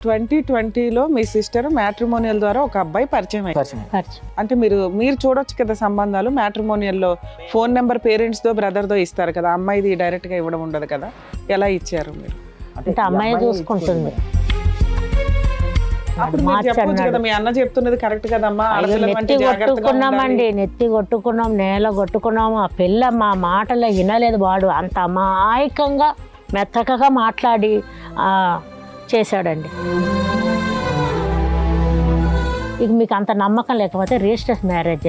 2020లో మీ sister matrimonial ద్వారా ఒక అబ్బాయి పరిచయం అయ్యారు. అంటే మీరు చూడొచ్చు కదా సంబంధాలు. మ్యాట్రిమోనియల్లో ఫోన్ నెంబర్ పేరెంట్స్ దో బ్రదర్ దో ఇస్తారు కదా, అమ్మాయిది డైరెక్ట్ గా ఇవ్వడం ఉండదు కదా, ఎలా ఇచ్చారు మీరు? అంటే అమ్మాయి చూసుకుంటుంది. అప్పుడు మీరు చెప్పొచ్చు కదా, మీ అన్న చెప్తున్నది కరెక్ట్ కదమ్మా, నెత్తి కొట్టుకున్నామండి, నెత్తి కొట్టుకున్నాం, నేల కొట్టుకున్నాము. ఆ పిల్ల మా మాటలు వినలేదు. వాడు అంత అమాయకంగా మెత్తకగా మాట్లాడి చేశాడండి. ఇక మీకు అంత నమ్మకం లేకపోతే రిజిస్టర్ మ్యారేజ్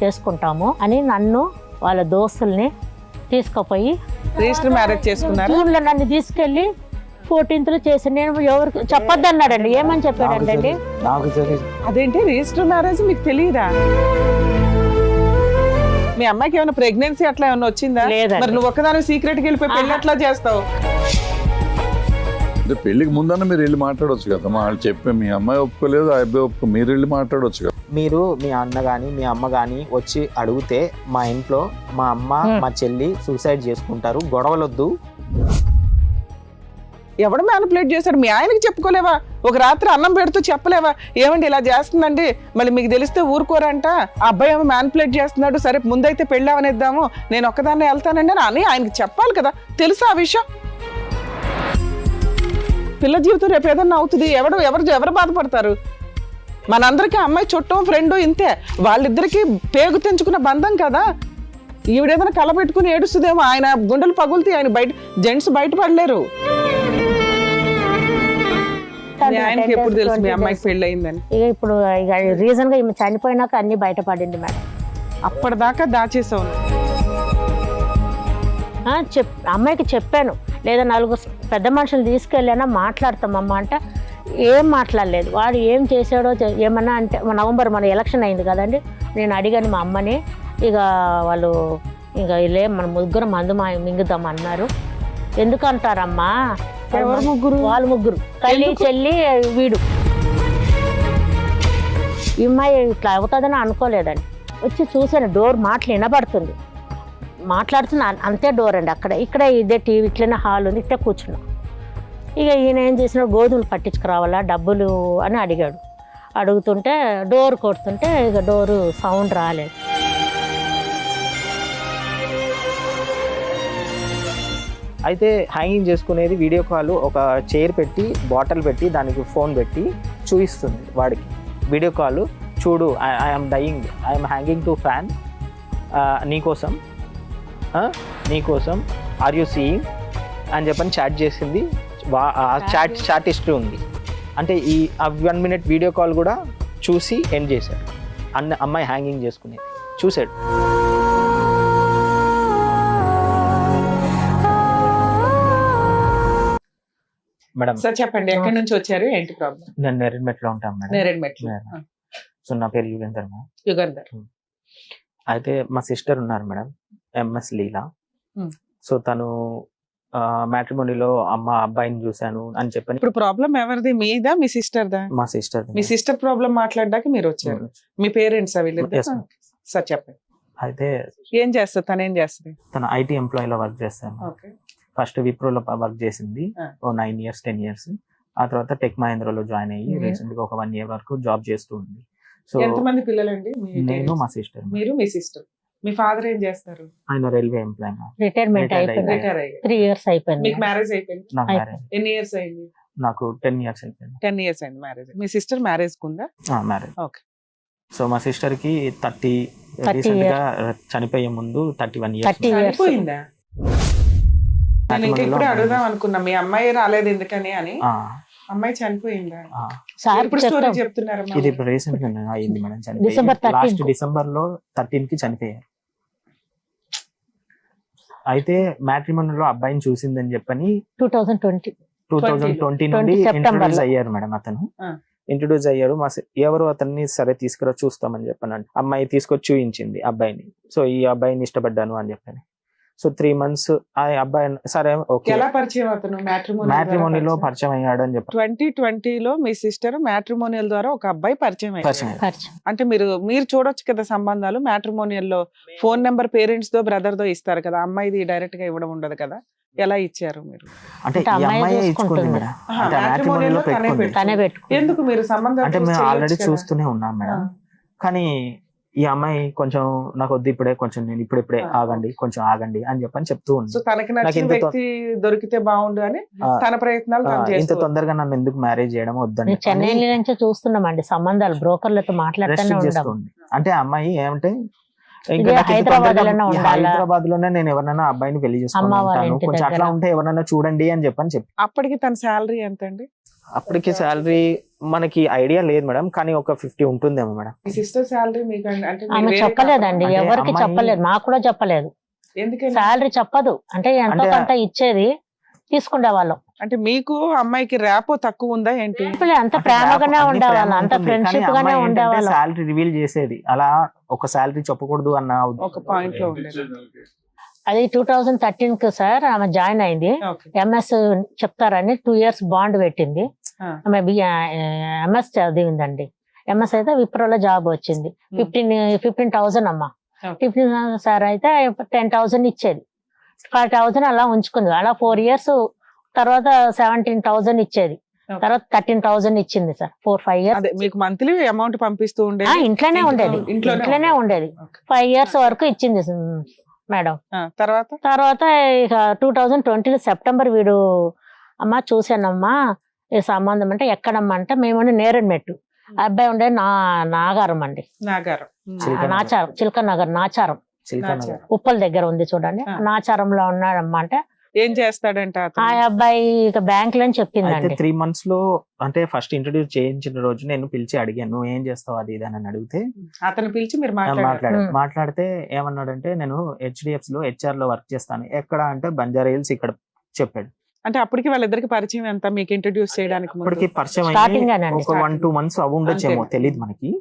చేసుకుంటాము అని నన్ను వాళ్ళ దోస్తుల్ని తీసుకుపోయి రిజిస్టర్ మ్యారేజ్ చేసుకున్నారు. జూన్లో నన్ను తీసుకెళ్ళి 14th చేసి నేను ఎవరికి చెప్పొద్దు అన్నాడండి. ఏమని చెప్పాడండి? అదేంటి రిజిస్టర్ మ్యారేజ్ మీకు తెలియదా? మీ అమ్మాయికి ఏమైనా ప్రెగ్నెన్సీ అట్లా ఏమైనా వచ్చిందా? మరి నువ్వు ఒక్కదాని సీక్రెట్ కి వెళ్ళిపోయి పెళ్లి ఎట్లా చేస్తావు? అంటే పెళ్లికి ముందన్న మీరు వెళ్ళి మాట్లాడవచ్చు కదా. వాళ్ళు చెప్పి మీ అమ్మాయి ఒప్పుకోలేదు, ఆ అబ్బాయి ఒప్పుకో, మీరు వెళ్ళి మాట్లాడవచ్చు కదా. మీరు మీ అన్న కానీ మీ అమ్మ కానీ వచ్చి అడిగితే మా ఇంట్లో మా అమ్మ మా చెల్లి సూసైడ్ చేసుకుంటారు, గొడవలొద్దు. ఎవడు మ్యానిపులేట్ చేశాడు? మీ ఆయనకి చెప్పుకోలేవా? ఒక రాత్రి అన్నం పెడుతూ చెప్పలేవా, ఏమండి ఇలా చేస్తుందండి, మళ్ళీ మీకు తెలిస్తే ఊరుకోరంట, ఆ అబ్బాయి ఏమో మ్యానిపులేట్ చేస్తున్నాడు, సరే ముందైతే పెళ్ళి అవనిద్దాము, నేను ఒక్కదాన్ని వెళ్తానండి అని ఆయనకి చెప్పాలి కదా. తెలుసా ఆ విషయం? పిల్ల జీవితం రేపు ఏదన్నా అవుతుంది, ఎవరు బాధపడతారు? మనందరికీ అమ్మాయి చుట్టం ఫ్రెండ్ ఇంతే, వాళ్ళిద్దరికి పేగు తెంచుకున్న బంధం కదా. ఈవిడేదైనా కళ పెట్టుకుని ఏడుస్తుందేమో, ఆయన గుండెలు పగులుతాయి, ఆయన జెంట్స్ బయటపడలేరు. ఆయనకి ఎప్పుడు తెలుసు మీ అమ్మాయికి పెళ్ళి అయిందని? ఇక ఇప్పుడు రీజన్ గా ఈమె చనిపోయినాక అన్ని బయటపడింది మేడం. అప్పటిదాకా దాచేసావు? అమ్మాయికి చెప్పాను, లేదా 4 పెద్ద మనుషులు తీసుకెళ్ళానా మాట్లాడతామమ్మా అంటే ఏం మాట్లాడలేదు. వాడు ఏం చేశాడో ఏమన్నా అంటే నవంబర్ మన ఎలక్షన్ అయింది కదండి, నేను అడిగాను మా అమ్మని. ఇక వాళ్ళు ఇక మన ముగ్గురు మందు మింగుదాం అన్నారు. ఎందుకు అంటారమ్మా? ఎవరు ముగ్గురు? వాళ్ళు ముగ్గురు, తల్లి చెల్లి వీడు. ఈ అమ్మాయి ఇట్లా అవుతుందని అనుకోలేదండి. వచ్చి చూసాను, డోర్ మాటలు వినబడుతుంది, మాట్లాడుతున్నా అంతే డోర్ అండి. ఇక్కడ ఇదే టీవీ, ఇట్లనే హాల్ ఉంది, ఇట్లా కూర్చున్నా. ఇక ఈయన ఏం చేసినా గోధుమలు పట్టించుకురావాలా డబ్బులు అని అడిగాడు. అడుగుతుంటే డోర్ కొడుతుంటే ఇక డోరు సౌండ్ రాలేదు. అయితే హ్యాంగింగ్ చేసుకునేది వీడియో కాల్, ఒక చైర్ పెట్టి బాటిల్ పెట్టి దానికి ఫోన్ పెట్టి చూపిస్తుంది వాడికి. వీడియో కాల్ చూడు, I'm dying, I'm hanging to fan, నీకోసం ఆర్ యూ సీయింగ్ అని చెప్పని చాట్ చేసింది. చాట్ హిస్టరీ ఉంది. అంటే ఈ 1 minute వీడియో కాల్ కూడా చూసి ఎండ్ చేశాడు. అమ్మాయి హ్యాంగింగ్ చేసుకునేది చూశాడు. మేడం సార్ చెప్పండి, ఎక్కడి నుంచి వచ్చారు, ఏంటి ప్రాబ్లం? నేను నేరేడ్మెట్లో ఉంటాను మేడం. నేరేడ్మెట్లో. సో నా పేరు యుగంధర్. అయితే మా సిస్టర్ ఉన్నారు మేడం, MS లీలా. సో తను మ్యాట్రిమోనీలో అబ్బాయిని చూశాను అని చెప్పని. ఇప్పుడు ప్రాబ్లం ఎవరిది, మీదా మీ సిస్టర్ దా? మా సిస్టర్. మీ సిస్టర్ ప్రాబ్లం మాట్లాడడానికి మీరు వచ్చారు. మీ పేరెంట్స్ వీళ్ళిద్దరు? సార్ చెప్పండి. అయితే ఏం చేస్తారు, తను ఏం చేస్తుంది? తను IT ఎంప్లాయీలో వర్క్ చేస్తాను. ఫస్ట్ విప్రోలో వర్క్ చేసింది 9 years 10 years. ఆ తర్వాత టెక్ మహేంద్రలో జాయిన్ అయ్యి రీసెంట్ గా ఒక 1 year వరకు జాబ్ చేస్తూ ఉంది. సో ఎంతమంది పిల్లలండి? నేను, మా సిస్టర్. మీరు, మీ సిస్టర్. మీ ఫాదర్ ఏం చేస్తారు? ఆయన రైల్వే ఎంప్లాయ్. రిటైర్మెంట్ అయిపోయింది. 3 years అయిపోయింది. మీకు మ్యారేజ్ అయిపోయింది? నాకు మ్యారేజ్ ఎన్ని ఇయర్స్ అయింది? నాకు 10 years అయిపోయింది. 10 years అయింది మ్యారేజ్. మీ సిస్టర్ మ్యారేజ్ కుందా? మ్యారేజ్. ఓకే. సో మా సిస్టర్ కి 30 రీసెంట్ గా చనిపోయే ముందు 31 years. చనిపోయిందా? నేను ఇంకా ఇప్పుడు అడుగుదాం అనుకున్నా, మీ అమ్మాయి రాలేదు ఎందుకని అని. అమ్మాయి చనిపోయిందా? ఇప్పుడు స్టోరీ చెప్తున్నారు. ఇది ఇప్పుడు రీసెంట్ గా అయింది మేడం, చనిపోయింది లాస్ట్ December 13 కి చనిపోయారు. అయితే మ్యాట్రిమోనీలో అబ్బాయిని చూసిందని చెప్పని 2020 నుండి ఇంట్రొడ్యూస్ అయ్యారు మేడం. అతను ఇంట్రొడ్యూస్ అయ్యారు. ఎవరు అతన్ని సరే తీసుకురా చూస్తామని చెప్పాను. అమ్మాయి తీసుకొచ్చి చూయించింది అబ్బాయిని. సో ఈ అబ్బాయిని ఇష్టపడ్డాను అని చెప్పాను. సో 3 months ఆ అబ్బాయి సరే ఓకే. ఎలా పరిచయం అతను? మ్యాట్రిమోనీలో పరిచయం అయ్యాడు అని చెప్పి. 2020లో మీ సిస్టర్ మ్యాట్రిమోనియల్ ద్వారా ఒక అబ్బాయి పరిచయం అయ్యాడు. అంటే మీరు చూడొచ్చు కదా సంబంధాలు. మ్యాట్రిమోనియల్లో ఫోన్ నెంబర్ పేరెంట్స్ దో బ్రదర్ దో ఇస్తారు కదా, అమ్మాయిది డైరెక్ట్ గా ఇవ్వడం ఉండదు కదా, ఎలా ఇచ్చారు మీరు? అంటే అంటే ఈ అమ్మాయి అమ్మాయి ఇచ్చుకుంది చూసుకుంటుంది. మేడం. ఆహా, అంటే matrimonial లో మ్యాట్రిమోనిలో తనే పెట్టుకుంది. తనే పెట్టుకుంది. ఎందుకు మీరు సంబంధం అంటే చూసి మేము చేయొచ్చు ఆల్రెడీ కదా? చూస్తూనే ఉన్నాం మేడం. కానీ ఈ అమ్మాయి కొంచెం నాకు వద్దు ఇప్పుడే, కొంచెం నేను ఇప్పుడే ఆగండి, కొంచెం ఆగండి అని చెప్తూ సో ఉంది. తనకి నాకు నచ్చిన ఇంత వ్యక్తి దొరికితే బాగుండు అని ఆ, తన ప్రయత్నాలు తను ఇంత చేస్తూ తొందరగా నన్ను ఎందుకు మ్యారేజ్ చేయడం వద్దండి మేము చెన్నై నుంచే చూస్తున్నామండి సంబంధాలు, బ్రోకర్లతో మాట్లాడుతూనే రెస్ట్రిక్ట్ ఉంటాం. చేస్తుంది. అంటే ఆ అమ్మాయి ఏమంటే ఇదే హైదరాబాద్ లోనే ఉండాలా? హైదరాబాద్ లోనే నేను ఎవరైనా అబ్బాయిని పెళ్లి అమ్మ వాళ్ళ చేసుకుంటాను, ఇంటి కొంచెం అట్లా దగ్గర. ఉంటే ఎవరైనా చూడండి అని చెప్పి అప్పటికి తన శాలరీ ఎంత అండి? అప్పటికి శాలరీ మనకి ఐడియా లేదు మేడం, కానీ ఒక 50 ఉంటుందేమో మేడం. మీ సిస్టర్ శాలరీ మీకు అంటే మీరు ఆమె వేరే చెప్పలేదండి, అంటే ఎవరికి అమ్మాయి- చెప్పలేదు, మాకు కూడా చెప్పలేదు. కాకుండా- ఎందుకని? శాలరీ చెప్పదు, అంటే ఎంతో అంటే- కొంత ఇచ్చేది తీసుకునే వాళ్ళం. అంటే మీకు అమ్మాయికి ర్యాపో తక్కువ ఉందా ఏంటి? అంత ప్రేమగానే ఉండేవాళ్ళం, అంత ఫ్రెండ్షిప్ గానే ఉండేవాళ్ళం. శాలరీ రివీల్ చేసేది అలా ఒక శాలరీ చెప్పకూడదు అన్న ఒక పాయింట్ లో ఉండేది. అది 2013 కి సార్ ఆమె జాయిన్ అయింది. ఓకే. ఎంఎస్ చెప్తారని 2 years బాండ్ పెట్టింది. ఆ. ఆమె ఎంఎస్ చదివిందండి. ఎంఎస్ అయితే విప్రోలో జాబ్ వచ్చింది. 15,000 అమ్మా. Okay. 15,000 సార్ అయితే 10,000 ఇచ్చేది. 5,000 అలా ఉంచుకుంది. అలా 4 years తర్వాత 17,000 ఇచ్చేది. Okay. తర్వాత 13,000 ఇచ్చింది సార్ 4-5 years. అదే మీకు మంత్లీ అమౌంట్ పంపిస్తూ ఉండేది? ఇంట్లోనే ఉండేది, ఇంట్లోనే ఉండేది. 5 years వరకు ఇచ్చింది మేడం. తర్వాత ఇక 2020 సెప్టెంబర్ వీడు అమ్మ చూసానమ్మా ఈ సంబంధం అంటే ఎక్కడమ్మా అంటే మేము నేరేడు మెట్టు, అబ్బాయి ఉండే నాగారం అండి, నాగారం. నాచారం, చిలక నగర్ నాచారం, నాచారం. ఉప్పల్ దగ్గర ఉంది చూడండి, నాచారంలో ఉన్నాడమ్మా. అంటే ఏం చేస్తాడంటే ఆ అతను? అబ్బాయి ఇక బ్యాంక్ లో అయితే చెప్పిందండి. 3 months లో అంటే ఫస్ట్ ఇంట్రడ్యూస్ చేయించిన రోజు నేను పిలిచి అడిగాను, నువ్వు ఏం చేస్తావు అది ఇది అని అడిగితే అతను పిలిచి మీరు మాట్లాడారు. మాట్లాడితే ఏమన్నాడంటే నేను HDFC లో HR లో వర్క్ చేస్తాను, ఎక్కడ అంటే బంజారా హిల్స్ ఇక్కడ చెప్పాడు. అంటే అప్పటికి వాళ్ళిద్దరికి పరిచయం ఎంత మీకు ఇంట్రడ్యూస్ చేయడానికి ముందు? అప్పటికి పరిచయం Starting అయ్యి ఏనండి, ఒక 1-2 months అవి ఉండొచ్చేమో, అంతే. తెలియదు మనకి.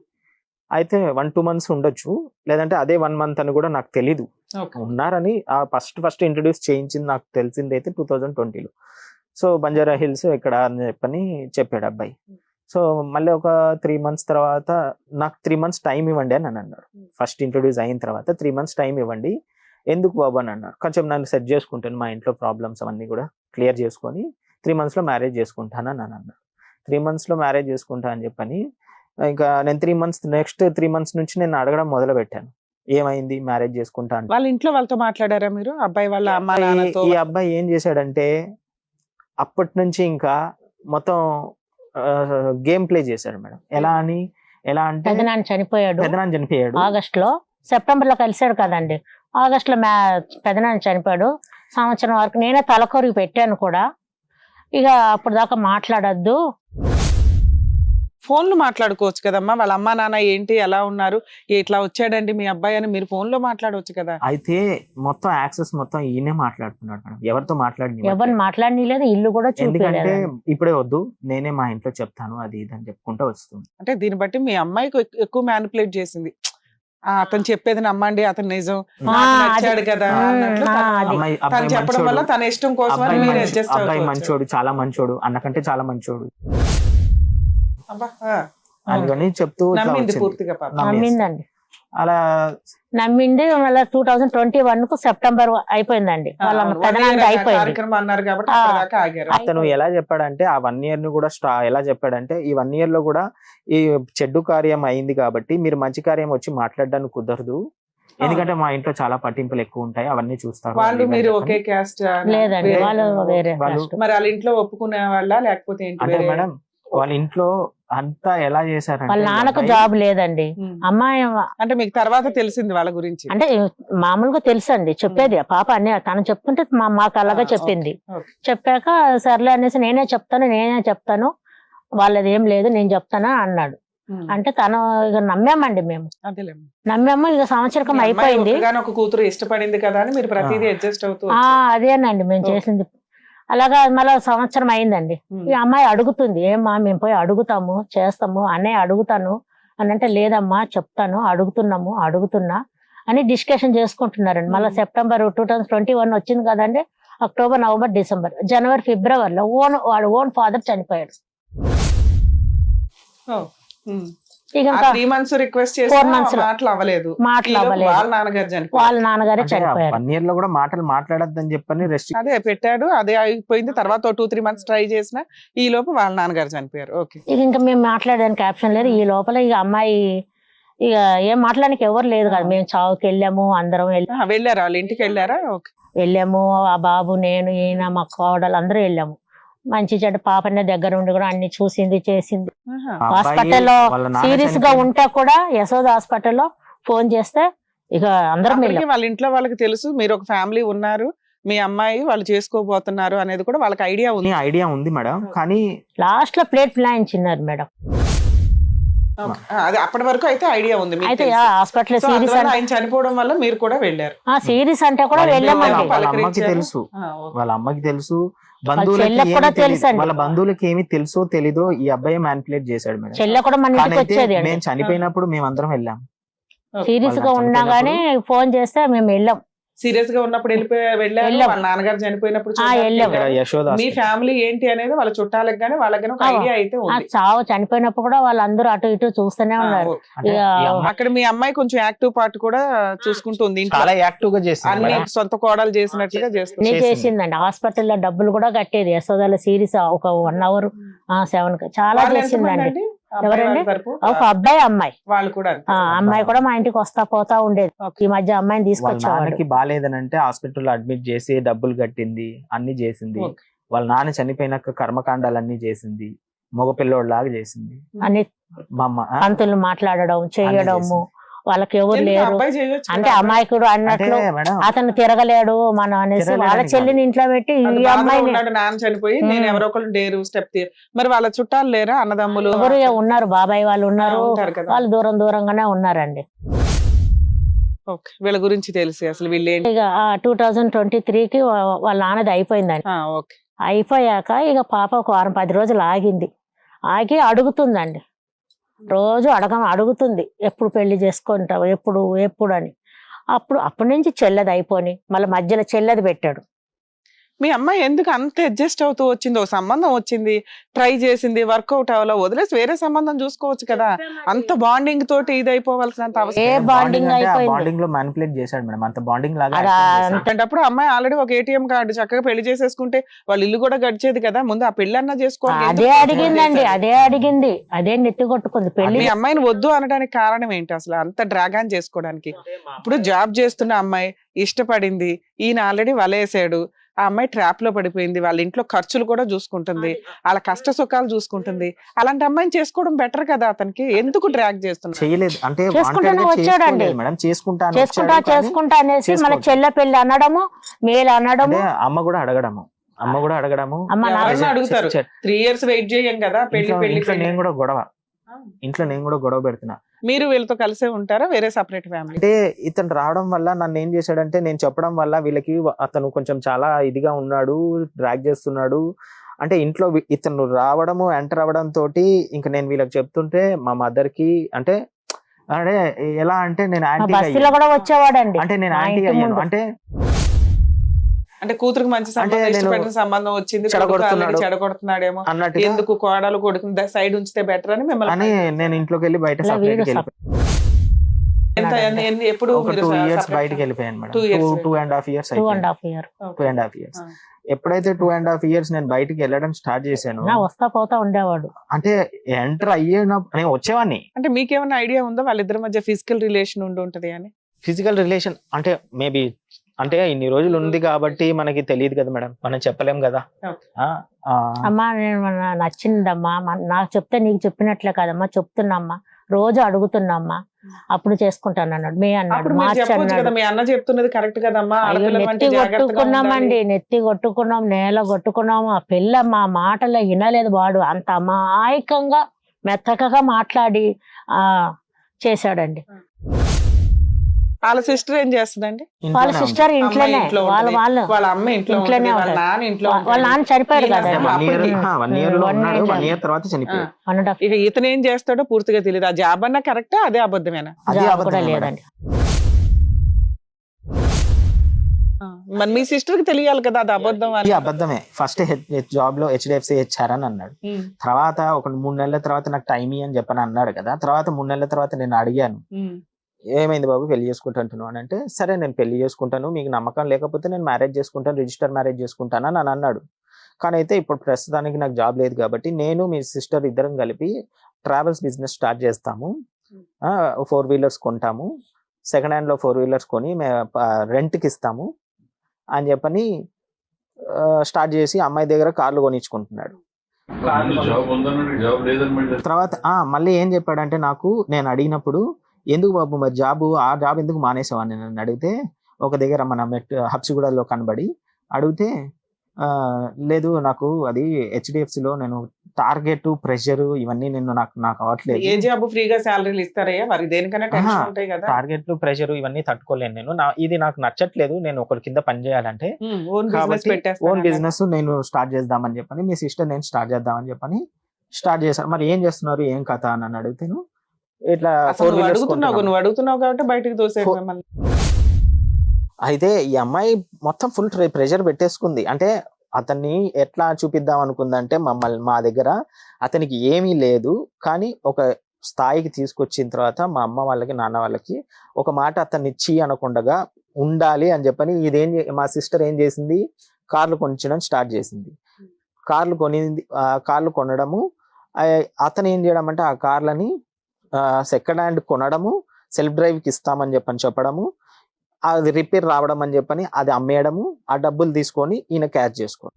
అయితే 1-2 months ఉండొచ్చు, లేదంటే అదే 1 month అని కూడా నాకు తెలీదు. ఓకే. ఉన్నారని ఆ ఫస్ట్ ఇంట్రడ్యూస్ చేయించింది నాకు తెలిసింది అయితే 2020లో. సో బంజారా హిల్స్ ఇక్కడ అని చెప్పాడు అబ్బాయి. సో మళ్ళీ ఒక 3 months తర్వాత నాకు 3 months టైం ఇవ్వండి అని అన్నారు. ఫస్ట్ ఇంట్రడ్యూస్ అయిన తర్వాత 3 months టైం ఇవ్వండి. ఎందుకు బాబు అని అన్నారు. కొంచెం నన్ను సెట్ చేసుకుంటాను, మా ఇంట్లో ప్రాబ్లమ్స్ అవన్నీ కూడా క్లియర్ చేసుకొని 3 months లో మ్యారేజ్ చేసుకుంటాను అని అన్నారు. 3 months లో మ్యారేజ్ చేసుకుంటా అని చెప్పని ఇంకా నేను 3 months నెక్స్ట్ 3 months నుంచి నేను అడగడం మొదలు పెట్టాను, ఏమైంది మ్యారేజ్ చేసుకుంటా అంటే. వాళ్ళ ఇంట్లో వాళ్ళతో మాట్లాడారా మీరు? అబ్బాయి వాళ్ళ అమ్మ నాన్నతో? ఈ అబ్బాయి ఏం చేశాడంటే అప్పటి నుంచి ఇంకా మొత్తం గేమ్ ప్లే చేశాడు మేడం. ఎలా అంటే పెదనాన్న చనిపోయాడు పెదనాన్న చనిపోయాడు. ఆగస్ట్ లో, సెప్టెంబర్ లో కలిసాడు కదండి. ఆగస్ట్ లో పెదనాన్న చనిపోయాడు. సంవత్సరం వరకు నేనే తలకొరికి పెట్టాను కూడా. ఇక అప్పుడు దాకా మాట్లాడద్దు. ఫోన్లు మాట్లాడుకోవచ్చు కదమ్మా, వాళ్ళ అమ్మా నాన్న ఏంటి ఎలా ఉన్నారు, ఇట్లా వచ్చాడండి మీ అబ్బాయి అని మీరు ఫోన్ లో మాట్లాడవచ్చు కదా. అయితే మొత్తం యాక్సెస్ మొత్తం ఈయనే మాట్లాడుతున్నాడు మేడం, ఎవరితో ఎవరిని మాట్లాడలేదు, ఇల్లు కూడా ఎందుకంటే చూడలేదు. ఇప్పుడే వద్దు నేనే మా ఇంట్లో చెప్తాను అది ఇది అని చెప్పుకుంటూ వస్తుంది. అంటే దీన్ని బట్టి మీ అమ్మాయికి ఎక్కువ మ్యానిపులేట్ చేసింది. అతను చెప్పేది నమ్మండి, అతను నిజం, నాకు నచ్చాడు కదా అన్నట్లు తను చెప్పడం వల్ల తన ఇష్టం కోసం అని మీరు అడ్జస్ట్ అబ్బాయి అవ్వచ్చు. మంచోడు, చాలా మంచోడు, అన్నకంటే చాలా మంచోడు అబ్బా, అందుకని చెప్తూ ఇట్లా నమ్మింది వచ్చింది. పూర్తిగా పాపం. నమ్మిందండి, అలా నమ్మింది. మళ్ళీ 2021 కు సెప్టెంబర్ అయిపోయిందండి, వాళ్ళ అవును, పెదనాన్న 1 year అయిపోయింది. కార్యక్రమం అన్నారు కాబట్టి అప్పటిదాకా ఆగారు. అతను ఎలా చెప్పాడంటే ఆ 1 year ను కూడా ఎలా చెప్పాడంటే ఈ 1 year లో కూడా ఈ చెడ్డు కార్యం అయింది కాబట్టి మీరు మంచి కార్యం వచ్చి మాట్లాడడానికి కుదరదు, ఎందుకంటే మా ఇంట్లో చాలా పట్టింపులు ఎక్కువ ఉంటాయి, అవన్నీ చూస్తారు. వాళ్ళు మీరు ఒకే క్యాస్ట్? లేదండి, వాళ్ళు వేరే వాళ్ళు- caste. మరి వాళ్ళ ఇంట్లో ఒప్పుకునే వాళ్ళ లేకపోతే ఏంటి? అంటే వేరే? మేడం వాళ్ళ ఇంట్లో అంతా ఎలా చేశారంటే వాళ్ళ నాన్నకు ఈ అబ్బాయి- జాబ్ లేదండి. ఉమ్. అమ్మాయి అంటే మీకు తర్వాత తెలిసింది వాళ్ళ గురించి? అంటే మామూలుగా తెలుసండి, చెప్పేది పాప అన్ని తను చెప్తుంటే మాకు అలాగా చెప్పింది. ఓకే. చెప్పాక సర్లే అనేసి నేనే చెప్తాను వాళ్ళది ఏం లేదు నేను చెప్తాను అన్నాడు. ఉమ్. అంటే తను ఇక నమ్మామండి, మేము అదేలేమ్మా. నమ్మాము. ఇక సంవత్సరం అయిపోయింది. ఒక కూతురు ఇష్టపడింది కదా అని మీరు ప్రతిదీ అడ్జస్ట్ అవుతూ అదేనండి మేము చేసింది. అలాగా మళ్ళీ సంవత్సరం అయిందండి. ఈ అమ్మాయి అడుగుతుంది, ఏమ్మా మేము పోయి అడుగుతాము చేస్తాము, అన్నయ్య అడుగుతాను అని అంటే, లేదమ్మా చెప్తాను, అడుగుతున్నా అని డిస్కషన్ చేసుకుంటున్నారండి. మళ్ళీ సెప్టెంబర్ 2021 వచ్చింది కదండి, అక్టోబర్, నవంబర్, డిసెంబర్, జనవరి, ఫిబ్రవరిలో వాడు ఓన్ ఫాదర్ చనిపోయాడు. ఇక ఇంకా 3 months రిక్వెస్ట్ 4 చేసి months లో మాటలు అవ్వలేదు. మాటలు ఈలోపు అవ్వలేదు. వాళ్ళ నాన్నగారు చనిపోయారు. వాళ్ళ నాన్నగారే చనిపోయారు. 1 year లో కూడా మాటలు మాట్లాడొద్దని చెప్పని రెస్ట్రిక్ట్. అదే పెట్టాడు, అదే అయిపోయింది. తర్వాత 2-3 months ట్రై చేసిన ఈ లోపు వాళ్ళ నాన్నగారు చనిపోయారు. ఓకే. ఇక ఇంకా మేము మాట్లాడడానికి ఆప్షన్ లేదు. ఈ లోపల ఇక అమ్మాయి ఇక ఏం మాట్లాడడానికి ఎవరు లేదు కదా. మేము చావుకి వెళ్ళాము, అందరం వెళ్ళారా వాళ్ళ ఇంటికి వెళ్ళారా? ఓకే. వెళ్ళాము. ఆ బాబు, నేను, ఈయన, మా కోడలు అందరూ వెళ్ళాము. మంచి చెడ్డ పాపనే దగ్గర ఉండి కూడా అన్ని చూసింది, చేసింది. హాస్పిటల్లో సీరియస్ గా ఉంటే కూడా యశోద హాస్పిటల్లో ఫోన్ చేస్తే ఇక అందరం వెళ్ళాం. వాళ్ళ ఇంట్లో వాళ్ళకి తెలుసు మీరు ఒక ఫ్యామిలీ ఉన్నారు, మీ అమ్మాయి వాళ్ళు చేసుకోబోతున్నారు అనేది కూడా వాళ్ళకి ఐడియా ఉంది మేడం. కానీ లాస్ట్ లో ప్లేట్ ప్లాయించినారు మేడం. అది అప్పటి వరకు అయితే ఐడియా ఉంది మీకు అయితే తెలుసు. హాస్పిటల్ సో సీరియస్ అందువల్ల ఆయన చనిపోవడం వల్ల మీరు కూడా వెళ్ళారు. సీరియస్ అంటే కూడా వెళ్ళామండి. వాళ్ళ అమ్మకి తెలుసు, వాళ్ళ అమ్మకి తెలుసు, చెల్లెకి కూడా తెలుసు అండి. వాళ్ళ బంధువులకి ఏమి తెలుసో తెలీదో ఈ అబ్బాయి మ్యానిపులేట్ చేశాడు మేడం. చెల్లె కూడా మన ఇంటికి వచ్చేది. మేము చనిపోయినప్పుడు మేమందరం వెళ్ళాం. సీరియస్ గా ఉన్నా గానీ ఫోన్ చేస్తే మేము వెళ్ళాం. సీరియస్ గా ఉన్నప్పుడు వెళ్ళారు. వాళ్ళ నాన్నగారు చనిపోయినప్పుడు వెళ్ళాం. యశోద మీ ఫ్యామిలీ ఏంటి అనేది వాళ్ళ చుట్టాలకు గానీ వాళ్ళకి గానీ ఒక ఐడియా అయితే ఉంది. చావు చనిపోయినప్పుడు కూడా వాళ్ళందరూ అటు ఇటు చూస్తూనే ఉన్నారు. అక్కడ మీ అమ్మాయి కొంచెం యాక్టివ్ పార్ట్ కూడా చూసుకుంటుంది. చాలా యాక్టివ్ గా చేసింది, అన్ని సొంత కోడలు చేసినట్లుగా చేస్తుంది. చేసిందండి. హాస్పిటల్లో డబ్బులు కూడా కట్టేది. యశోదలో సీరియస్ ఒక 1 hour 7 చాలా చేసిందండి. ఎవరండి? ఒక అబ్బాయి, అమ్మాయి. వాళ్ళు కూడా అమ్మాయి కూడా మా ఇంటికి వస్తా పోతా ఉండేది. ఈ మధ్య అమ్మాయిని తీసుకొచ్చేవాళ్ళకి బాగాలేదనంటే హాస్పిటల్లో అడ్మిట్ చేసి డబ్బులు కట్టింది, అన్ని చేసింది. వాళ్ళ నాన్న చనిపోయినాక కర్మకాండాలన్నీ చేసింది, మగపిల్లోడ్లాగా చేసింది. అన్ని మా అమ్మ పంతులు మాట్లాడడం, చేయడము. వాళ్ళకి ఎవరు లేరు అంటే అమాయకుడు అన్నట్లు అతను తిరగలేడు మనం అనేసి వాళ్ళ చెల్లిని ఇంట్లో పెట్టి ఈ అమ్మాయిని నాన్న చనిపోయి నేను ఎవరో ఒకరు డేరు స్టెప్ మరి వాళ్ళ చుట్టాలు లేరా? అన్నదమ్ములు ఎవరు ఉన్నారు, బాబాయ్ వాళ్ళు ఉన్నారు. వాళ్ళు దూరంగానే ఉన్నారండి. వీళ్ళ గురించి తెలిసి అసలు వీళ్ళు ఇక 2023కి వాళ్ళ నాన్నది అయిపోయిందండి. అయిపోయాక ఇక పాప ఒక 10 రోజులు ఆగింది. ఆగి అడుగుతుందండి. రోజు అడుగుతుంది ఎప్పుడు పెళ్లి చేసుకుంటావు, ఎప్పుడు అని. అప్పటి నుంచి చెల్లది అయిపోయి మళ్ళీ మధ్యలో చెల్లది పెట్టాడు. మీ అమ్మాయి ఎందుకు అంత అడ్జస్ట్ అవుతూ వచ్చింది? ఒక సంబంధం వచ్చింది, ట్రై చేసింది, వర్కౌట్ అవ్వాలో వదిలేసి వేరే సంబంధం చూసుకోవచ్చు కదా. అంత బాండింగ్ తోటి ఇది అయిపోవాల్సినంత అవసరం. బాండింగ్ లో మ్యానిపులేట్ చేశాడు మేడం. అంత బాండింగ్ లాగా అప్పుడు అమ్మాయి ఆల్రెడీ ఒక ATM కార్డు చక్కగా పెళ్లి చేసేసుకుంటే వాళ్ళ ఇల్లు కూడా గడిచేది కదా. ముందు ఆ పెళ్లి అన్నా చేసుకోవాలి. అదే అడిగింది, అదే నెత్తి కొట్టుకుంది పెళ్లి. మీ అమ్మాయిని వద్దు అనడానికి కారణం ఏంటి అసలు అంత డ్రాగాన్ చేసుకోవడానికి? ఇప్పుడు జాబ్ చేస్తున్న అమ్మాయి ఇష్టపడింది, ఈయన ఆల్రెడీ వలేసాడు, ఆ అమ్మాయి ట్రాప్ లో పడిపోయింది, వాళ్ళ ఇంట్లో ఖర్చులు కూడా చూసుకుంటుంది, వాళ్ళ కష్ట సుఖాలు చూసుకుంటుంది. అలాంటి అమ్మాయిని చేసుకోవడం బెటర్ కదా. అతనికి ఎందుకు డ్రాగ్ చేస్తున్నా? చేయలేదు అంటే వచ్చాడండి, చేసుకుంటా అనేసి మన చెల్ల పెళ్లి అనడము, మేలు అనడము, అమ్మ కూడా అడగడము. అడుగుతారు 3 years వెయిట్ చేయం కదా పెళ్లి. ఇంట్లో నేను కూడా గొడవ పెడుతున్నా. మీరు వీళ్ళతో కలిసే ఉంటారా, వేరే సెపరేట్ ఫ్యామిలీ? అంటే ఇతను రావడం వల్ల నన్ను ఏం చేశాడంటే, నేను చెప్పడం వల్ల వీళ్ళకి అతను కొంచెం చాలా ఇదిగా ఉన్నాడు, డ్రాగ్ చేస్తున్నాడు అంటే ఇంట్లో ఇతను రావడము, ఎంటర్ అవ్వడం తోటి ఇంకా నేను వీళ్ళకి చెప్తుంటే మా మదర్ కి అంటే ఎలా అంటే నేను యాంటీ వచ్చేవాడండి. అంటే నేను యాంటీ అయ్యాను. అంటే కూతురికి మంచి సంబంధం వచ్చింది, చెడగొడుతున్నాడేమో అన్నట్టు, ఎందుకు కోడలు కొడుకు సైడ్ ఉంచితే బెటర్ అని మిమ్మల్ని నేను ఇంట్లోకి వెళ్ళి బయట ఎప్పుడు 2 years బయటకు వెళ్ళిపోయాను మేడం. 2.5 years. ఎప్పుడైతే 2.5 years నేను బయటకు వెళ్ళడం స్టార్ట్ చేశాను, వస్తా పోతా ఉండేవాడు. అంటే ఎంటర్ అయ్యేటప్పుడు నేను వచ్చేవాడిని. అంటే మీకేమైనా ఐడియా ఉందా వాళ్ళిద్దరి మధ్య ఫిజికల్ రిలేషన్ ఉంటది అని? ఫిజికల్ రిలేషన్ అంటే మేబీ అంటే ఇన్ని రోజులు ఉంది కాబట్టి మనకి తెలియదు కదా మేడం, మనం చెప్పలేం కదా. అమ్మా నేను నచ్చిందమ్మా, నాకు చెప్తే నీకు చెప్పినట్లే కదమ్మా, చెప్తున్నామ్మా, రోజు అడుగుతున్నామ్మా, అప్పుడు చేసుకుంటాను అన్నాడు. మీ అన్నాడు, మీ అన్న చెప్తున్నది కరెక్ట్ కదమ్మా. నెత్తి కొట్టుకున్నామండి, నెత్తి కొట్టుకున్నాం, నేల కొట్టుకున్నాము. ఆ పిల్ల మా మాటలో వినలేదు. వాడు అంత అమాయకంగా మెత్తకగా మాట్లాడి చేశాడండి. వాళ్ళ సిస్టర్ ఏం చేస్తుందండి? వాళ్ళ సిస్టర్ ఇంట్లోనే, వాళ్ళ అమ్మ ఇంట్లోనే, వాళ్ళ నాన్న చనిపోయాడు కదా. 1 year తర్వాత చనిపోయాడు. ఇక ఇతను ఏం చేస్తాడో పూర్తిగా తెలియదు. ఆ జాబ్ అన్నా కరెక్టా, అదే అబద్ధమేనా? కూడా లేదండి. మరి మీ సిస్టర్ కి తెలియాలి కదా అది అబద్ధం ఇది అని. అబద్ధమే. ఫస్ట్ జాబ్ లో HDFC HR అని అన్నాడు. తర్వాత ఒక 3 నెలల తర్వాత నాకు టైం అని చెప్పని అన్నాడు కదా. తర్వాత 3 నెలల తర్వాత నేను అడిగాను, ఏమైంది బాబు పెళ్లి చేసుకుంటాను అని అంటే, సరే నేను పెళ్లి చేసుకుంటాను, మీకు నమ్మకం లేకపోతే నేను మ్యారేజ్ చేసుకుంటాను, రిజిస్టర్ మ్యారేజ్ చేసుకుంటాను అని అన్నాడు. కానీ అయితే ఇప్పుడు ప్రస్తుతానికి నాకు జాబ్ లేదు కాబట్టి నేను మీ సిస్టర్ ఇద్దరం కలిపి ట్రావెల్స్ బిజినెస్ స్టార్ట్ చేస్తాము, 4 వీలర్స్ కొంటాము, సెకండ్ హ్యాండ్ లో 4 వీలర్స్ కొని రెంట్కి ఇస్తాము అని చెప్పని స్టార్ట్ చేసి అమ్మాయి దగ్గర కార్లు కొనిచ్చుకుంటున్నాడు. జాబ్ ఉందన్నాడు, జాబ్ లేదని మళ్ళీ తర్వాత మళ్ళీ ఏం చెప్పాడంటే, నాకు నేను అడిగినప్పుడు ఎందుకు బాబు మరి ఆ జాబ్ ఎందుకు మానేసావు అని నన్ను అడిగితే, ఒక దగ్గర మన హబ్సిగూడలో కనబడి అడిగితే, లేదు నాకు అది HDFC లో నేను టార్గెట్ ప్రెషర్ ఇవన్నీ నాకు అవ్వట్లేదు, ఏ జాబ్ ఫ్రీగా శాలరీలు ఇస్తారయ్యా మరి దేనికైనా టెన్షన్ ఉంటాయి కదా. టార్గెట్ ప్రెషర్ ఇవన్నీ తట్టుకోలేను నేను, ఇది నాకు నచ్చట్లేదు, నేను ఒకరి కింద పని చేయాలంటే ఓన్ బిజినెస్ నేను స్టార్ట్ చేద్దామని చెప్పని మీ సిస్టర్ నేను స్టార్ట్ చేద్దామని చెప్పని స్టార్ట్ చేశాను. మరి ఏం చేస్తున్నారు ఏం కథ అని అడిగితేను, ఇట్లా నువ్వు అడుగుతున్నావు కాబట్టి బయటకు తోసేది మిమ్మల్ని. అయితే ఈ అమ్మాయి మొత్తం ఫుల్ ప్రెషర్ పెట్టేసుకుంది. అంటే అతన్ని ఎట్లా చూపిద్దాం అనుకుందంటే, మా దగ్గర అతనికి ఏమీ లేదు కానీ ఒక స్థాయికి తీసుకొచ్చిన తర్వాత మా అమ్మ వాళ్ళకి నాన్న వాళ్ళకి ఒక మాట అతన్ని ఇచ్చి అనకుండా ఉండాలి అని చెప్పని మా సిస్టర్ ఏం చేసింది, కార్లు కొనిచ్చడం స్టార్ట్ చేసింది. కార్లు కొనడము, అతను ఏం చేయడం అంటే ఆ కార్లని సెకండ్ హ్యాండ్ కొనడము, సెల్ఫ్ డ్రైవ్కి ఇస్తామని చెప్పడము, అది రిపేర్ రావడం అని చెప్పని అది అమ్మేయడము, ఆ డబ్బులు తీసుకొని ఈయన క్యాష్ చేసుకోవడం.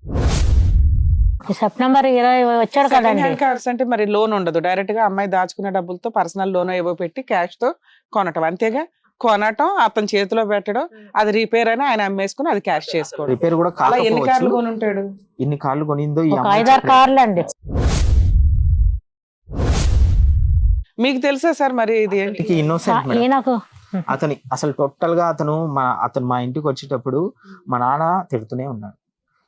సెప్టెంబర్ 20 వచ్చాడు కదండి. కార్డ్స్ అంటే మరి లోన్ ఉండదు, డైరెక్ట్ గా అమ్మాయి దాచుకునే డబ్బులతో పర్సనల్ లోన్ ఏవో పెట్టి క్యాష్ తో కొనటం, అంతేగా. కొనటం, అతని చేతిలో పెట్టడం, అది రిపేర్ అని ఆయన అమ్మేసుకుని అది క్యాష్ చేసుకోవడం. రిపేర్ కూడా ఎన్ని కార్లు కొని ఉంటాడు, ఇన్ని కార్లు కొనిందో 5-6 కార్లు అండి. మీకు తెలుసా సార్ మరి ఇది ఏంటి? ఇన్నోసెంట్ అతని అసలు టోటల్ గా అతను మా ఇంటికి వచ్చేటప్పుడు మా నాన్న తిడుతూనే ఉన్నాడు,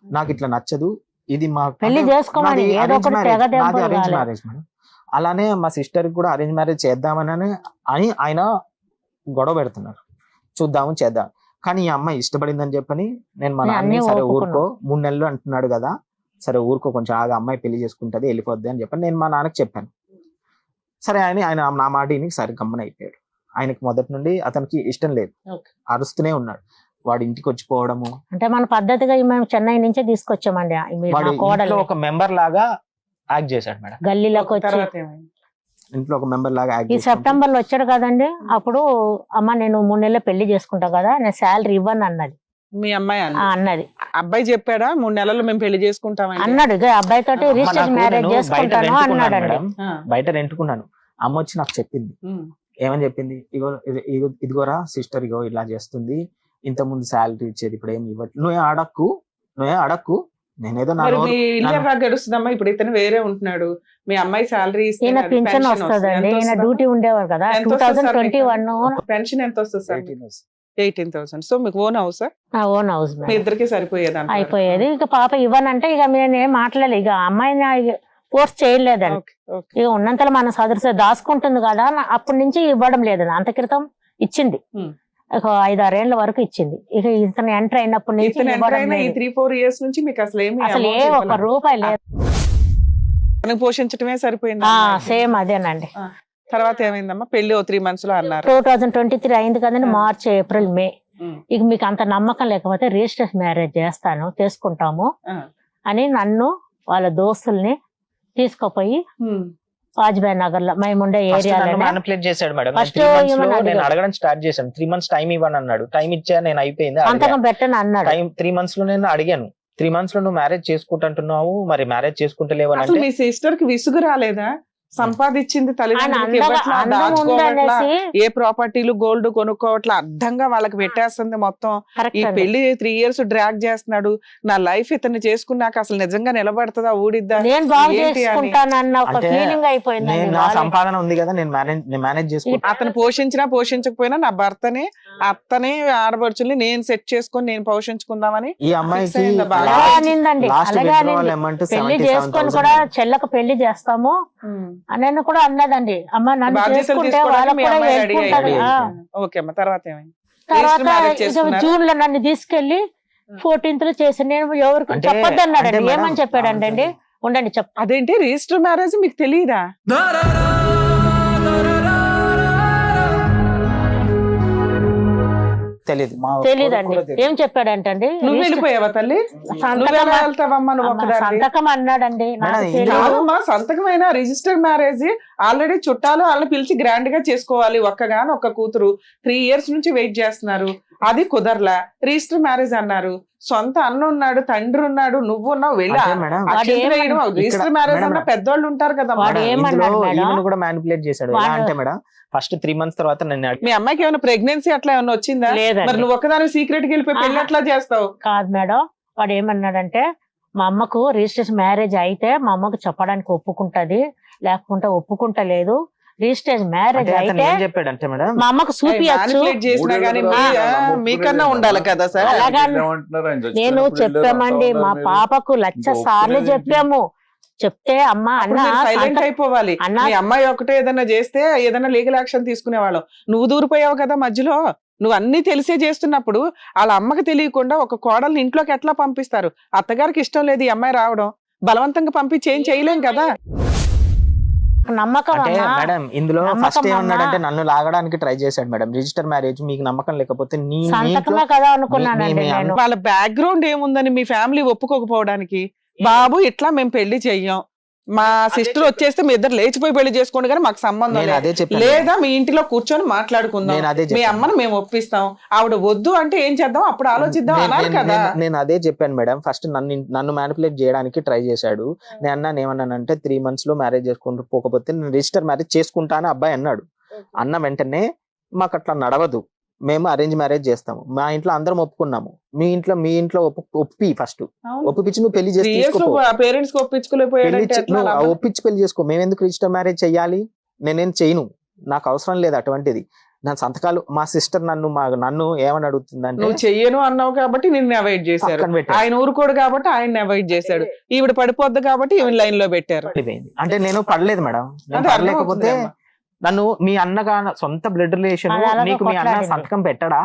నాకు ఇట్లా నచ్చదు, ఇది మా అరేంజ్ మ్యారేజ్ మేడం. అలానే మా సిస్టర్ కూడా అరేంజ్ మ్యారేజ్ చేద్దామని ఆయన గొడవ పెడుతున్నారు, చేద్దాం. కానీ ఈ అమ్మాయి ఇష్టపడిందని చెప్పని నేను మా నాన్న సరే ఊరుకో 3 నెలలు అంటున్నాడు కదా, సరే ఊరుకో కొంచెం ఆగా, అమ్మాయి పెళ్లి చేసుకుంటది వెళ్ళిపోద్ది అని చెప్పని నేను మా నాన్నకి చెప్పాను. సరే ఆయన నా మాటిని సరే గమ్మన అయిపోయాడు. ఆయనకి మొదటి నుండి అతనికి ఇష్టం లేదు, అరుస్తూనే ఉన్నాడు. వాడి ఇంటికి వచ్చిపోవడము అంటే మన పద్ధతిగా మేము చెన్నై నుంచే తీసుకొచ్చామండి. ఒక మెంబర్ లాగా యాక్ట్ చేశాడు మేడం. గల్లీలోకి వచ్చి ఇంట్లో ఒక మెంబర్ లాగా యాక్ట్. ఈ సెప్టెంబర్ లో వచ్చాడు కదండి, అప్పుడు అమ్మ నేను 3 నెలలు పెళ్లి చేసుకుంటా కదా, నేను శాలరీ ఇవ్వను అన్నది. మీ అమ్మాయి అన్నది. అబ్బాయి చెప్పాడా 3 నెలలు మేము పెళ్లి చేసుకుంటామని అన్నాడు. అబ్బాయి తోటి రిజిస్టర్ మ్యారేజ్ చేసుకుంటాను అన్నాడు. బయట రెంటుకున్నాను. అమ్మ వచ్చి నాకు చెప్పింది, ఏమని చెప్పింది, ఇదిగోరా సిస్టర్, ఇగో ఇలా చేస్తుంది, ఇంత ముందు శాలరీ ఇచ్చేది ఇప్పుడు ఏమి ఇవ్వట్లేదు, నువ్వే అడక్కు నేనేదో గడుస్తుందమ్మా. ఇప్పుడు ఇతను వేరే ఉంటున్నాడు, మీ అమ్మాయి శాలరీ పింఛన్ వస్తుందండి, డ్యూటీ ఉండేవారు కదా. 2021 పెన్షన్ ఎంత వస్తుంది సార్? 18,000. సో మీకు ఓన్ హౌస్? Own house. మీ ఇద్దరికి సరిపోయేది అయిపోయేది. ఇక పాప ఇవ్వనంటే ఇక నేనేం మాట్లాడలేదు, ఇక అమ్మాయిని ఫోర్స్ చేయలేదండి. ఇక ఉన్నంతలో మన సదృశ దాచుకుంటుంది కదా, అప్పటి నుంచి ఇవ్వడం లేదండి. అంత క్రితం ఇచ్చింది, ఒక 5-6 ఏళ్ల వరకు ఇచ్చింది. ఇక ఇతను ఎంటర్ అయినప్పటి నుంచి 3-4 years నుంచి మీకు అసలు ఏ 1 రూపాయి లేదు, పోషించడమే సరిపోయింది. సేమ్ అదేనండి. తర్వాత ఏమైందమ్మా? పెళ్లి 3 months లో అన్నారు. 2023 అయింది కదండి, మార్చ్, ఏప్రిల్, మే. ఇక మీకు అంత నమ్మకం లేకపోతే రిజిస్టర్ మ్యారేజ్ చేసుకుంటాము అని నన్ను వాళ్ళ దోస్తుల్ని తీసుకుపోయి వాజ్పేయి నగర్ లో మేముండే ఏరియాలో మ్యానిపులేట్ చేశాడు మేడం. నేను అడగడం స్టార్ట్ చేశాను, 3 months టైం ఇవ్వను అన్నాడు. టైం ఇచ్చా, నేను అయిపోయింది అంతకం పెట్టను అన్నాడు. 3 months లో నేను అడిగాను, 3 months లో నువ్వు మ్యారేజ్ చేసుకుంటున్నావు, మరి మ్యారేజ్ చేసుకుంటలేవు అంటే మీ సిస్టర్ కి విసుగు రాలేదా? సంపాదించింది ఏ ప్రాపర్టీలు గోల్డ్ కొనుక్కోవట్లా, అర్థంగా వాళ్ళకి పెట్టేస్తుంది మొత్తం. ఈ పెళ్లి 3 years డ్రాగ్ చేస్తున్నాడు, నా లైఫ్ ఇతన్ని చేసుకున్నాక అసలు నిజంగా నిలబడుతుందా ఊడిద్దా, సంపాదన ఉంది కదా నేను మేనేజ్ చేసుకుంటా. అతను పోషించినా పోషించకపోయినా నా భర్తని అత్తనే ఆడబడుచుల్ని నేను సెట్ చేసుకొని నేను పోషించుకుందామని ఈ అమ్మాయికి పెళ్లి చేసుకొని కూడా చెల్లకు పెళ్లి చేస్తాము అని కూడా అన్నదండి. అమ్మ నన్ను చేసుకుంటే వాళ్ళకి కూడా ఓకే అమ్మ. తర్వాత ఏమైంది? తర్వాత marriage ఇక చేసుకున్నారా? జూన్ లో నన్ను తీసుకెళ్లి 14th లో చేశాను. నేను ఎవరికి అంటే- చెప్పొద్దు అన్నాడండి. అంటే మేడం, ఏమని చెప్పాడండి? ఉండండి చెప్ అదేంటి రిజిస్టర్ మ్యారేజ్ మీకు తెలియదా? తెలియదు తెలీదండి. ఏం చెప్పాడంటండి? నువ్వు వెళ్ళిపోయావా తల్లి? నువ్వు ఎలా వెళ్తావమ్మా నువ్వు ఒక్కదానివి? సంతకం అన్నాడండి. నాకు మేడం, తెలీదు. కాదమ్మా, సంతకమైన రిజిస్టర్ మ్యారేజ్ ఆల్రెడీ చుట్టాలు వాళ్ళని పిలిచి గ్రాండ్ గా చేసుకోవాలి. ఒక్కగాని ఒక్క కూతురు 3 years నుంచి వెయిట్ చేస్తున్నారు. అది కుదరలా, రిజిస్టర్ మ్యారేజ్ అన్నారు. సొంత అన్న ఉన్నాడు, తండ్రి ఉన్నాడు, నువ్వు ఉన్నావు, వెళ్ళి అంటే మేడం, రిజిస్టర్ మ్యారేజ్ అన్న పెద్దోళ్ళు ఉంటారు కదా. వాడు ఏమన్నాడు మేడం? ఈమెను కూడా మ్యానిపులేట్ చేశాడు. ఎలా అంటే మేడం, ఫస్ట్ 3 months తర్వాత నన్ను మీ అమ్మాయికి ఏమైనా ప్రెగ్నెన్సీ అట్లా ఏమైనా వచ్చిందా? లేదండి. మరి నువ్వు ఒక్కదాని సీక్రెట్ కి వెళ్ళిపోయి పెళ్లి ఎట్లా చేస్తావు? కాదు మేడం, వాడు ఏమన్నాడంటే మా అమ్మకు రిజిస్ట్రేషన్ మ్యారేజ్ అయితే మా అమ్మకు చెప్పడానికి ఒప్పుకుంటది, లేకుంటే ఒప్పుకుంటలేదు. రిజిస్ట్రేషన్ మ్యారేజ్ అయితే ఏం చెప్పాడంటే మేడం, మా అమ్మకు చూపియచ్చు. Manipulate చేసినా గానీ మీకన్నా ఉండాలి కదా సార్. అలాగని నేను చెప్పామండి, మా పాపకు 1,00,000 సార్లు చెప్పాము. చెప్తే అమ్మ అన్న సైలెంట్ అయిపోవాలి. అన్న- మీ అమ్మాయి ఒకటే ఏదైనా చేస్తే ఏదైనా లీగల్ యాక్షన్ తీసుకునేవాళ్ళం. నువ్వు దూరిపోయావు కదా మధ్యలో. నువ్వు అన్ని తెలిసే చేస్తున్నప్పుడు వాళ్ళ అమ్మకి తెలియకుండా ఒక కోడల్ని ఇంట్లోకి ఎట్లా పంపిస్తారు? అత్తగారికి ఇష్టం లేదు ఈ అమ్మాయి రావడం, బలవంతంగా పంపించి ఏం చేయలేం కదా. నమ్మకం అంటే అమ్మా. మేడం ఇందులో నమ్మకం ఫస్ట్ ఏమన్నాడంటే అమ్మా. నన్ను లాగడానికి ట్రై చేశాడు మేడం. రిజిస్టర్ మ్యారేజ్ మీకు నమ్మకం లేకపోతే నీ సంతకమే కదా అనుకున్నానండి మీ నేను. వాళ్ళ బ్యాక్గ్రౌండ్ ఏముందని మీ ఫ్యామిలీ ఒప్పుకోకపోవడానికి? బాబు ఇట్లా మేము పెళ్లి చెయ్యం, మా సిస్టర్ వచ్చేస్తే మీ ఇద్దరు లేచిపోయి పెళ్లి చేసుకోండి కానీ మాకు సంబంధం నేను అదే లేదు, చెప్పాను. లేదా మీ ఇంటిలో కూర్చొని మాట్లాడుకుందాం, నేను అదే మీ చెప్పాను. అమ్మను మేము ఒప్పిస్తాం, ఆవిడ వద్దు అంటే ఏం చేద్దాం అప్పుడు ఆలోచిద్దాం అన్నారు కదా. నేను అదే చెప్పాను మేడం. ఫస్ట్ నన్ను మ్యానిపులేట్ చేయడానికి ట్రై చేశాడు. నేను అన్నాను ఏమన్నానంటే 3 months లో మ్యారేజ్ చేసుకుంటూ పోకపోతే నేను రిజిస్టర్ మ్యారేజ్ చేసుకుంటా అని అబ్బాయి అన్నాడు. అన్న వెంటనే మాకు అట్లా నడవదు, మేము అరేంజ్ మ్యారేజ్ చేస్తాము, మా ఇంట్లో అందరం ఒప్పుకున్నాము, మీ ఇంట్లో ఒప్పి ఫస్ట్ ఒప్పించి నువ్వు పెళ్లి చేసి తీసుకోపో. పేరెంట్స్ ఒప్పించుకోలేకపోయాడంటే ఎట్లా లాభం? ఒప్పించి పెళ్లి చేసుకో, మేము ఎందుకు రిజిస్టర్ మ్యారేజ్ చెయ్యాలి? నేనేం చేయను, నాకు అవసరం లేదు అటువంటిది. నా సంతకాలు మా సిస్టర్ నన్ను ఏమని అడుగుతుందంటే నువ్వు చెయ్యను అన్నావు కాబట్టి నిన్ను అవాయిడ్ చేశారు. పక్కన పెట్టారు. ఆయన ఊరుకోడు కాబట్టి ఆయన అవాయిడ్ చేశాడు. ఈవిడ పడిపోద్ది కాబట్టి ఈవిడ లైన్ లో పెట్టారు. పడిపోయింది. అంటే నేను పడలేదు మేడం, నేను అదే పడలేకపోతే అర్థమవుతుందమ్మా. నన్ను మీ అన్నగా సొంత బ్లడ్ రిలేషన్ అది అలాగే నీకు మీ అన్న కొట్లాడింది. సంతకం పెట్టడా?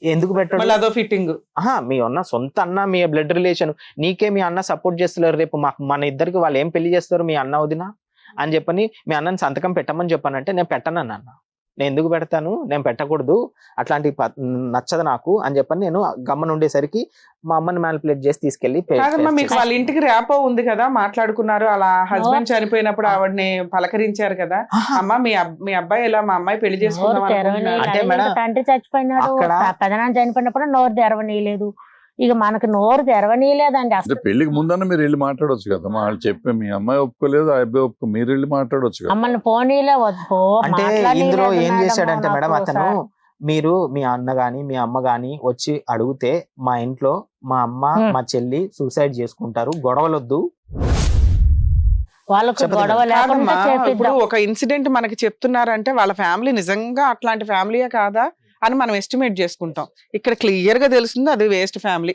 ఎందుకు పెట్టడు? మళ్ళీ అదో ఫిట్టింగ్. మీ అన్న సొంత అన్న, మీ బ్లడ్ రిలేషన్, నీకే మీ అన్న సపోర్ట్ చేస్తున్నారు. రేపు మన ఇద్దరికి వాళ్ళు ఏం పెళ్లి చేస్తారు మీ అన్న వదిన అని చెప్పని మీ అన్నని సంతకం పెట్టమని చెప్పానంటే నేను పెట్టను అన్న. నేను ఎందుకు పెడతాను, నేను పెట్టకూడదు, అట్లాంటి నచ్చదు నాకు అని చెప్పని నేను గమ్మన ఉండేసరికి మా అమ్మని మ్యానిపులేట్ చేసి తీసుకెళ్లి కాదమ్మా, మీకు వాళ్ళ ఇంటికి ర్యాపో ఉంది కదా, మాట్లాడుకున్నారు. అలా హస్బెండ్ చనిపోయినప్పుడు ఆవిడని పలకరించారు కదా, అమ్మ మీ అబ్బాయి ఇలా మా అమ్మాయి పెళ్లి చేసుకుందాం నోరు తెరవని అనుకుంటున్నాడు. అంటే మేడం, తండ్రి చచ్చిపోయినాడు, అక్కడ- పెదనాన్న చనిపోయినప్పుడు నోరు తెరవనీయలేదు. ఇక మనకు నోరు తెరవనీయలేదండి అంటే అసలు. పెళ్లికి ముందన్న మీరు వెళ్ళి మాట్లాడొచ్చు కదా. వాళ్ళు చెప్పి మీ అమ్మాయి ఒప్పుకోలేదు, ఆ అబ్బాయి మీరు వెళ్ళి మాట్లాడొచ్చు కదా. మమ్మల్ని పోనీలే వద్దు. అంటే ఇందులో ఏం చేశాడంటే మేడం అతను, మీరు మీ అన్న గాని మీ అమ్మ గాని వచ్చి అడిగితే మా ఇంట్లో మా అమ్మ మా చెల్లి సూసైడ్ చేసుకుంటారు, గొడవలొద్దు. వాళ్ళకు చెప్పదు గొడవ మేడం. లేకుండా కాదమ్మా, ఇప్పుడు చేపిద్దాం. ఒక ఇన్సిడెంట్ మనకి చెప్తున్నారంటే వాళ్ళ ఫ్యామిలీ నిజంగా అట్లాంటి ఫ్యామిలీయే కాదా అని మనం ఎస్టిమేట్ చేసుకుంటాం. ఇక్కడ క్లియర్ గా తెలుస్తుంది అది వేస్ట్ ఫ్యామిలీ,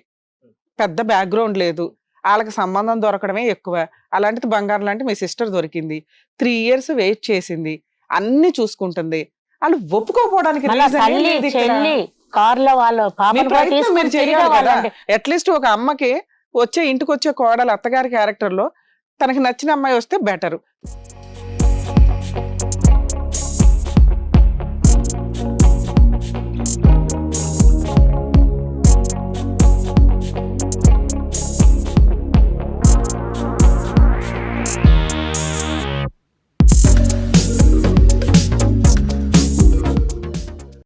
పెద్ద బ్యాక్గ్రౌండ్ లేదు, వాళ్ళకి సంబంధం దొరకడమే ఎక్కువ. అలాంటిది బంగారం లాంటి మీ సిస్టర్ దొరికింది, 3 years వెయిట్ చేసింది, అన్ని చూసుకుంటుంది. వాళ్ళు ఒప్పుకోపోవడానికి మళ్ళా reason ఏం తల్లి లేదు ఇక్కడ. చెల్లి కార్లో వాళ్ళు మీ పాపను కూడా ప్రయత్నం మీరు తీసుకుని చేయాలి కదా. తిరిగేవాళ్ళండి. అట్లీస్ట్ ఒక అమ్మకి ఇంటికి వచ్చే కోడలు అత్తగారి క్యారెక్టర్ లో తనకి నచ్చిన అమ్మాయి వస్తే బెటర్.